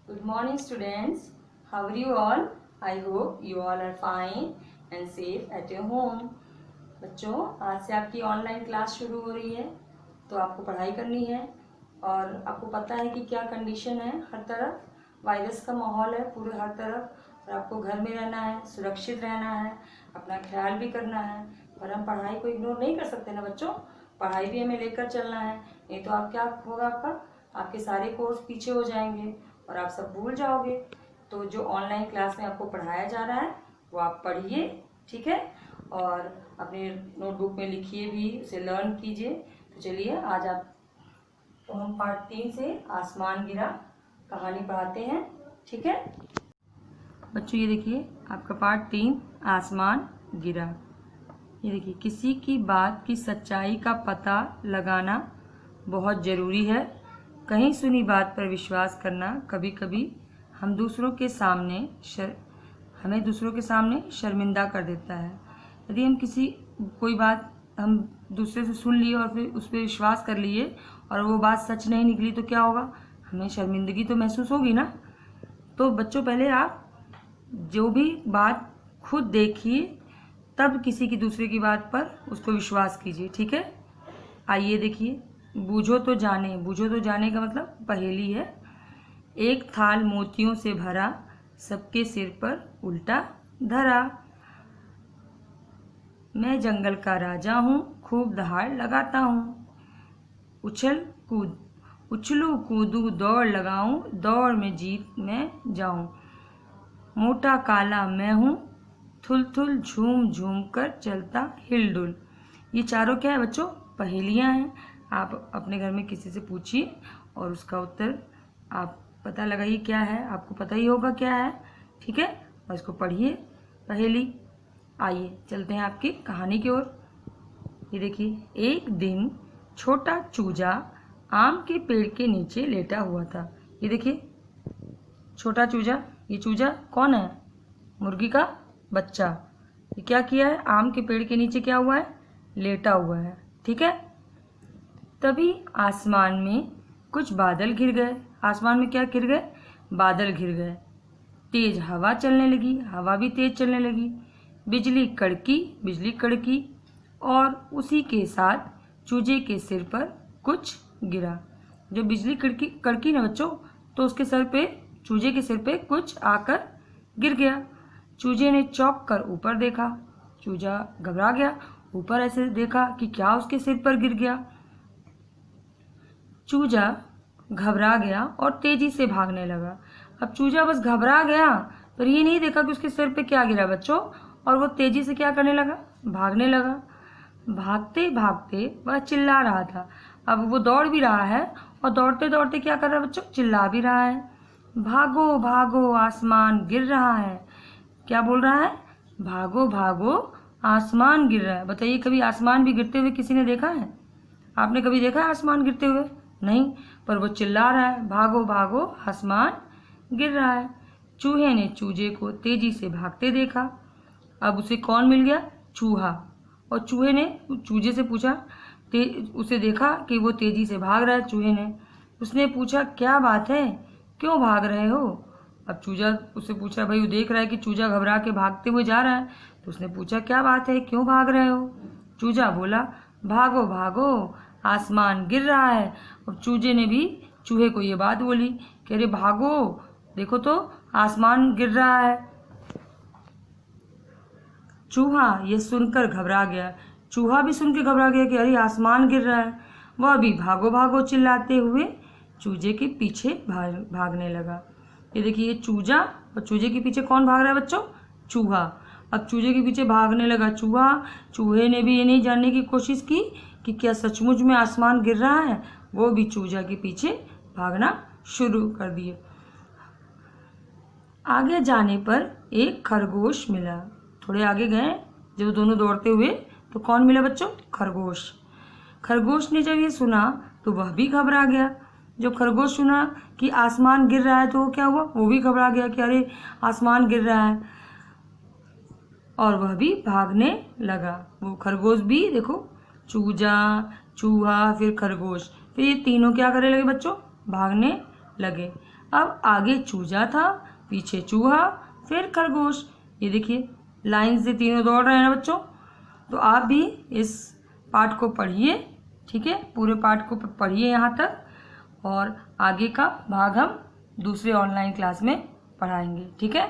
Good morning, students. How are you all? I hope you all are fine and safe at your home. बच्चों, आज से आपकी online class शुरू हो रही है, तो आपको पढ़ाई करनी है और आपको पता है कि क्या कंडीशन है। हर तरफ वायरस का माहौल है पूरे हर तरफ, और आपको घर में रहना है, सुरक्षित रहना है, अपना ख्याल भी करना है। पर हम पढ़ाई को इग्नोर नहीं कर सकते ना बच्चों, पढ़ाई भी हमें लेकर चलना है। नहीं तो आप क्या होगा, आपके सारे कोर्स पीछे हो जाएंगे और आप सब भूल जाओगे। तो जो ऑनलाइन क्लास में आपको पढ़ाया जा रहा है वो आप पढ़िए, ठीक है, और अपने नोटबुक में लिखिए भी, उसे लर्न कीजिए। तो चलिए आज तो हम पार्ट 3 से आसमान गिरा कहानी पढ़ाते हैं, ठीक है बच्चों। ये देखिए आपका पार्ट 3 आसमान गिरा। ये देखिए, किसी की बात की सच्चाई का पता लगाना बहुत ज़रूरी है। कहीं सुनी बात पर विश्वास करना कभी कभी हमें दूसरों के सामने शर्मिंदा कर देता है। यदि हम कोई बात हम दूसरे से सुन लिए और फिर उस पर विश्वास कर लिए और वो बात सच नहीं निकली तो क्या होगा, हमें शर्मिंदगी तो महसूस होगी ना। तो बच्चों, पहले आप जो भी बात खुद देखिए तब किसी की दूसरे की बात पर उसको विश्वास कीजिए, ठीक है। आइए देखिए, बूझो तो जाने का मतलब पहेली है। एक थाल मोतियों से भरा, सबके सिर पर उल्टा धरा। मैं जंगल का राजा हूँ, खूब दहाड़ लगाता हूँ। उछलू कूदू दौड़ लगाऊं, दौड़ में जीत में जाऊं। मोटा काला मैं हूँ, थुल थुल झूम झूम कर चलता हिलडुल। ये चारों क्या है बच्चों, पहेलियाँ हैं। आप अपने घर में किसी से पूछिए और उसका उत्तर आप पता लगाइए क्या है, आपको पता ही होगा क्या है, ठीक है। और इसको पढ़िए पहेली। आइए चलते हैं आपकी कहानी की ओर। ये देखिए, एक दिन छोटा चूजा आम के पेड़ के नीचे लेटा हुआ था। ये देखिए छोटा चूजा, ये चूजा कौन है, मुर्गी का बच्चा। ये क्या किया है, आम के पेड़ के नीचे क्या हुआ है, लेटा हुआ है, ठीक है। तभी आसमान में कुछ बादल घिर गए। आसमान में क्या घिर गए, बादल घिर गए। तेज हवा चलने लगी, हवा भी तेज चलने लगी। बिजली कड़की और उसी के साथ चूजे के सिर पर कुछ गिरा। जब बिजली कड़की ना बच्चों, तो उसके चूजे के सिर पे कुछ आकर गिर गया। चूजे ने चौंक कर ऊपर देखा। चूजा घबरा गया, ऊपर ऐसे देखा कि क्या उसके सिर पर गिर गया। चूजा घबरा गया और तेजी से भागने लगा। अब चूजा बस घबरा गया, पर ये नहीं देखा कि उसके सिर पे क्या गिरा बच्चों, और वो तेजी से क्या करने लगा, भागने लगा। भागते भागते वह चिल्ला रहा था। अब वो दौड़ भी रहा है और दौड़ते दौड़ते क्या कर रहा है बच्चों, चिल्ला भी रहा है। भागो भागो आसमान गिर रहा है। क्या बोल रहा है, भागो भागो आसमान गिर रहा है। बताइए, कभी आसमान भी गिरते हुए किसी ने देखा है? आपने कभी देखा है आसमान गिरते हुए? नहीं, पर वो चिल्ला रहा है, भागो भागो आसमान गिर रहा है। चूहे ने चूजे को तेजी से भागते देखा। अब उसे कौन मिल गया, चूहा। और चूहे ने चूजे से पूछा, उसे देखा कि वो तेजी से भाग रहा है चूहे ने। उसने पूछा, क्या बात है, क्यों भाग रहे हो? अब चूजा उससे पूछा, भाई वो देख रहा है कि चूजा घबरा के भागते हुए जा रहा है, तो उसने पूछा, क्या बात है, क्यों भाग रहे हो? चूजा बोला, भागो भागो आसमान गिर रहा है। और चूजे ने भी चूहे को ये बात बोली कि अरे भागो, देखो तो आसमान गिर रहा है। चूहा ये सुनकर घबरा गया। चूहा भी सुन के घबरा गया कि अरे आसमान गिर रहा है। वह भी भागो भागो चिल्लाते हुए चूजे के पीछे भागने लगा। ये देखिए, ये चूजा और चूजे के पीछे कौन भाग रहा है बच्चों, चूहा। अब चूजे के पीछे भागने लगा चूहा। चूहे ने भी ये नहीं जानने की कोशिश की कि क्या सचमुच में आसमान गिर रहा है, वो भी चूजा के पीछे भागना शुरू कर दिए। आगे जाने पर एक खरगोश मिला। थोड़े आगे गए जब दोनों दौड़ते हुए, तो कौन मिला बच्चों, खरगोश। खरगोश ने जब ये सुना तो वह भी घबरा गया। जब खरगोश सुना कि आसमान गिर रहा है तो वो क्या हुआ, वो भी घबरा गया कि अरे आसमान गिर रहा है, और वह भी भागने लगा। वो खरगोश भी, देखो, चूजा, चूहा, फिर खरगोश, फिर ये तीनों क्या करने लगे बच्चों, भागने लगे। अब आगे चूजा था, पीछे चूहा, फिर खरगोश। ये देखिए लाइन से तीनों दौड़ रहे हैं बच्चों। तो आप भी इस पाठ को पढ़िए, ठीक है, पूरे पाठ को पढ़िए यहाँ तक, और आगे का भाग हम दूसरे ऑनलाइन क्लास में पढ़ाएंगे, ठीक है।